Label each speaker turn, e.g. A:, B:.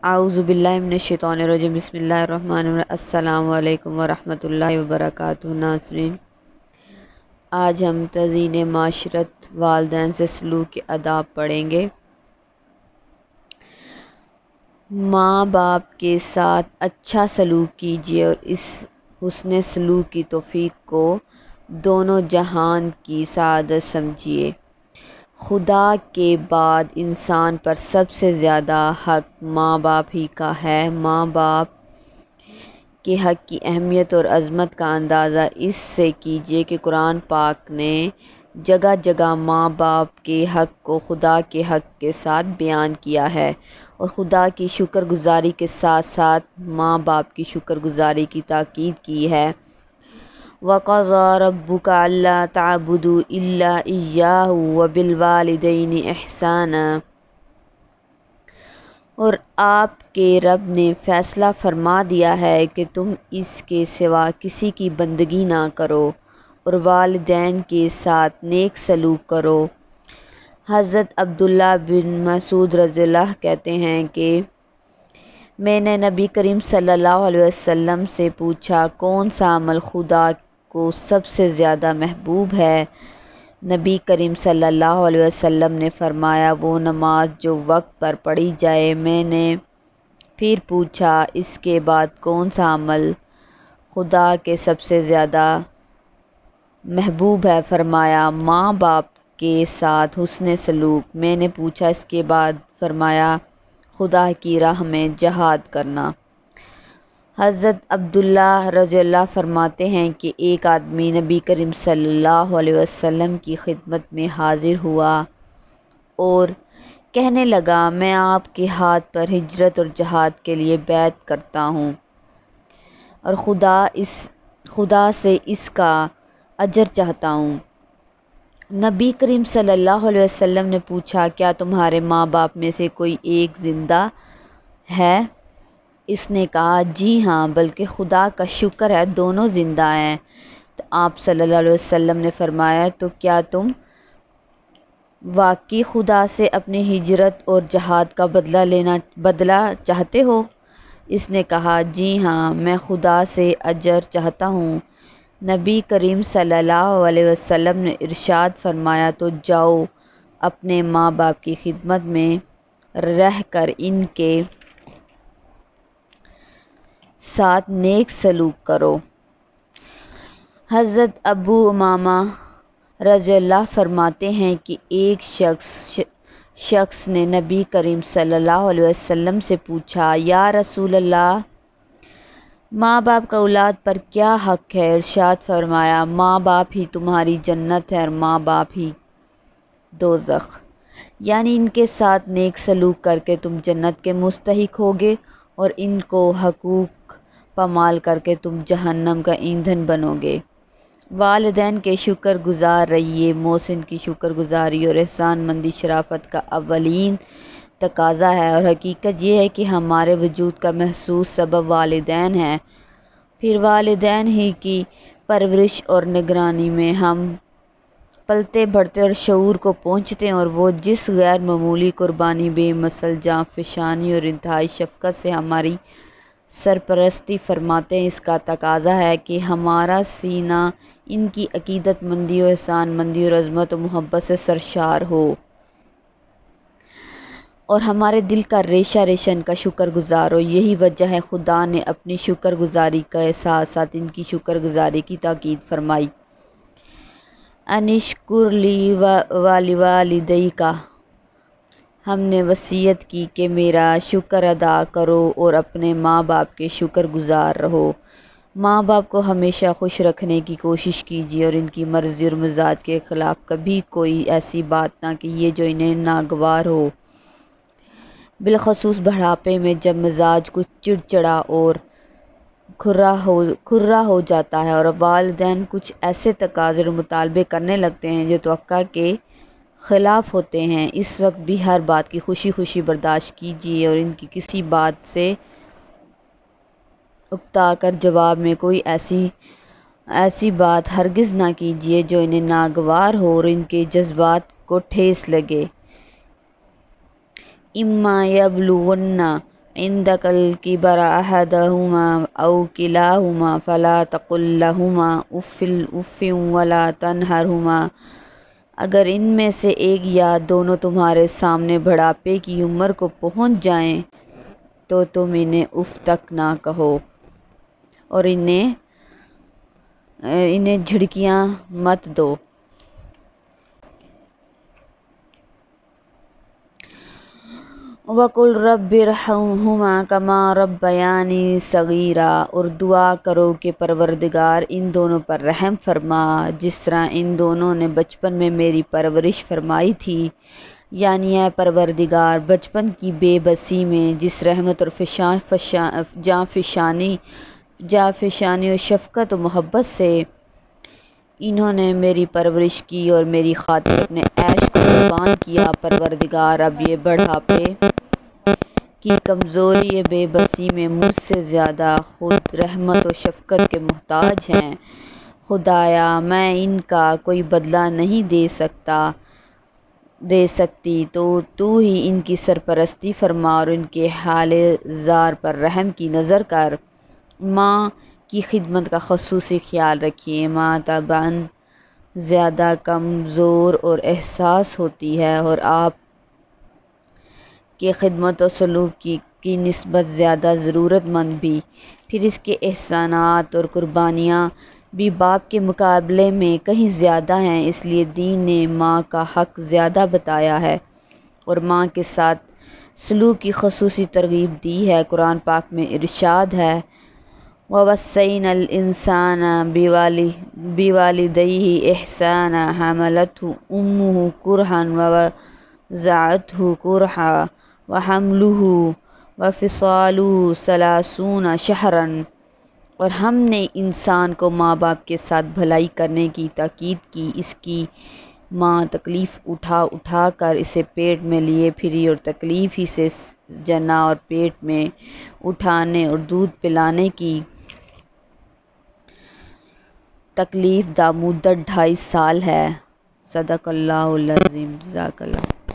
A: اعوذ باللہ من الشیطان الرجیم بسم اللہ الرحمن الرحیم السلام علیکم ورحمۃ اللہ وبرکاتہ۔ ناظرین، آج ہم تزئین معاشرت والدین سے سلوک کے آداب پڑھیں گے۔ ماں باپ کے ساتھ اچھا سلوک کیجیے اور اس حسن سلوک کی توفیق کو دونوں جہان کی سعادت سمجھیے۔ خدا کے بعد انسان پر سب سے زیادہ حق ماں باپ ہی کا ہے۔ ماں باپ کے حق کی اہمیت اور عظمت کا اندازہ اس سے کیجیے کہ قرآن پاک نے جگہ جگہ ماں باپ کے حق کو خدا کے حق کے ساتھ بیان کیا ہے اور خدا کی شکر گزاری کے ساتھ ساتھ ماں باپ کی شکر گزاری کی تاکید کی ہے۔ وَقَضَىٰ رَبُّكَ أَلَّا تَعْبُدُوا إِلَّا إِيَّاهُ وَبِالْوَالِدَيْنِ إِحْسَانًا، اور آپ کے رب نے فیصلہ فرما دیا ہے کہ تم اس کے سوا کسی کی بندگی نہ کرو اور والدین کے ساتھ نیک سلوک کرو۔ حضرت عبداللہ بن مسعود رضی اللہ کہتے ہیں کہ میں نے نبی کریم صلی اللہ علیہ وسلم سے پوچھا، کون سا عمل خدا کو سب سے زیادہ محبوب ہے؟ نبی کریم صلی اللہ علیہ وسلم نے فرمایا، وہ نماز جو وقت پر پڑھی جائے۔ میں نے پھر پوچھا، اس کے بعد کون سا عمل خدا کے سب سے زیادہ محبوب ہے؟ فرمایا، ماں باپ کے ساتھ حسن سلوک۔ میں نے پوچھا، اس کے بعد؟ فرمایا، خدا کی راہ میں جہاد کرنا۔ حضرت عبداللہ رضی اللہ فرماتے ہیں کہ ایک آدمی نبی کریم صلی اللہ علیہ وسلم کی خدمت میں حاضر ہوا اور کہنے لگا، میں آپ کے ہاتھ پر ہجرت اور جہاد کے لیے بیعت کرتا ہوں اور خدا سے اس کا اجر چاہتا ہوں۔ نبی کریم صلی اللہ علیہ وسلم نے پوچھا، کیا تمہارے ماں باپ میں سے کوئی ایک زندہ ہے؟ اس نے کہا، جی ہاں، بلکہ خدا کا شکر ہے دونوں زندہ ہیں۔ تو آپ صلی اللہ علیہ وسلم نے فرمایا، تو کیا تم واقعی خدا سے اپنی ہجرت اور جہاد کا بدلہ چاہتے ہو؟ اس نے کہا، جی ہاں، میں خدا سے اجر چاہتا ہوں۔ نبی کریم صلی اللہ علیہ وسلم نے ارشاد فرمایا، تو جاؤ اپنے ماں باپ کی خدمت میں رہ کر ان کے ساتھ نیک سلوک کرو۔ حضرت ابو امامہ رضی اللہ فرماتے ہیں کہ ایک شخص نے نبی کریم صلی اللہ علیہ وسلم سے پوچھا، یا رسول اللہ، ماں باپ کا اولاد پر کیا حق ہے؟ ارشاد فرمایا، ماں باپ ہی تمہاری جنت ہے اور ماں باپ ہی دوزخ، یعنی ان کے ساتھ نیک سلوک کر کے تم جنت کے مستحق ہوگے اور ان کو حقوق پامال کر کے تم جہنم کا ایندھن بنو گے۔ والدین کے شکر گزار رہیے۔ محسن کی شکر گزاری اور احسان مندی شرافت کا اولین تقاضا ہے اور حقیقت یہ ہے کہ ہمارے وجود کا محسوس سبب والدین ہیں۔ پھر والدین ہی کی پرورش اور نگرانی میں ہم پلتے بڑھتے اور شعور کو پہنچتے ہیں، اور وہ جس غیر معمولی قربانی، بے مثل جاں فشانی اور انتہائی شفقت سے ہماری سرپرستی فرماتے ہیں، اس کا تقاضا ہے کہ ہمارا سینہ ان کی عقیدت مندی و احسان مندی اور عظمت و محبت سے سرشار ہو اور ہمارے دل کا ریشہ ریشہ ان کا شکر گزار ہو۔ یہی وجہ ہے خدا نے اپنی شکر گزاری کے ساتھ ساتھ ان کی شکر گزاری کی تاکید فرمائی۔ انشکر لی ولیوالدیک، ہم نے وصیت کی کہ میرا شکر ادا کرو اور اپنے ماں باپ کے شکر گزار رہو۔ ماں باپ کو ہمیشہ خوش رکھنے کی کوشش کیجیے اور ان کی مرضی اور مزاج کے خلاف کبھی کوئی ایسی بات نہ کیجیے جو انہیں ناگوار ہو، بالخصوص بڑھاپے میں جب مزاج کچھ چڑچڑا اور کھرا ہو جاتا ہے اور والدین کچھ ایسے تقاضے اور مطالبے کرنے لگتے ہیں جو توقع کے خلاف ہوتے ہیں۔ اس وقت بھی ہر بات کی خوشی خوشی برداشت کیجیے اور ان کی کسی بات سے اکتا کر جواب میں کوئی ایسی بات ہرگز نہ کیجیے جو انہیں ناگوار ہو اور ان کے جذبات کو ٹھیس لگے۔ اما یبلغن عندك الكبر أحدهما أو كلاهما فلا تقل لهما اف ولا تنهرهما۔ اگر ان میں سے ایک یا دونوں تمہارے سامنے بڑھاپے کی عمر کو پہنچ جائیں تو تم انہیں اف تک نہ کہو اور انہیں جھڑکیاں مت دو۔ وَقُلْ رَبِّ ارْحَمْهُمَا كَمَا رَبَّيَانِي صَغِيرًا، اور دعا کرو کہ پروردگار ان دونوں پر رحم فرما جس طرح ان دونوں نے بچپن میں میری پرورش فرمائی تھی، یعنی اے پروردگار بچپن کی بے بسی میں جس رحمت اور جانفشانی و شفقت و محبت سے انہوں نے میری پرورش کی اور میری خاطر اپنے عیش کو قربان کیا، پروردگار اب یہ بڑھاپے کی کمزوری بے بسی میں مجھ سے زیادہ خود رحمت و شفقت کے محتاج ہیں۔ خدایا میں ان کا کوئی بدلہ نہیں دے سکتی، تو ہی ان کی سرپرستی فرما اور ان کے حال زار پر رحم کی نظر کر۔ ماں کی خدمت کا خصوصی خیال رکھیے۔ ماں طبعاً زیادہ کمزور اور حساس ہوتی ہے اور آپ کے خدمت و سلوک کی نسبت زیادہ ضرورت مند بھی، پھر اس کے احسانات اور قربانیاں بھی باپ کے مقابلے میں کہیں زیادہ ہیں، اس لیے دین نے ماں کا حق زیادہ بتایا ہے اور ماں کے ساتھ سلوک کی خصوصی ترغیب دی ہے۔ قرآن پاک میں ارشاد ہے وَوَصَّيْنَا الْإِنسَانَ بِوَالِدَيْهِ إِحْسَانًا حَمَلَتْهُ أُمُّهُ كُرْهًا وَوَضَعَتْهُ كُرْهًا وَحَمْلُهُ وَفِصَالُهُ 30 شهرًا، اور ہم نے انسان کو ماں باپ کے ساتھ بھلائی کرنے کی تاکید کی، اس کی ماں تکلیف اٹھا کر اسے پیٹ میں لیے پھری اور تکلیف ہی سے جنا اور پیٹ میں اٹھانے اور دودھ پلانے کی تکلیف دہ مدت 2.5 سال ہے۔ صدق اللہ العظیم۔ جزاک اللہ۔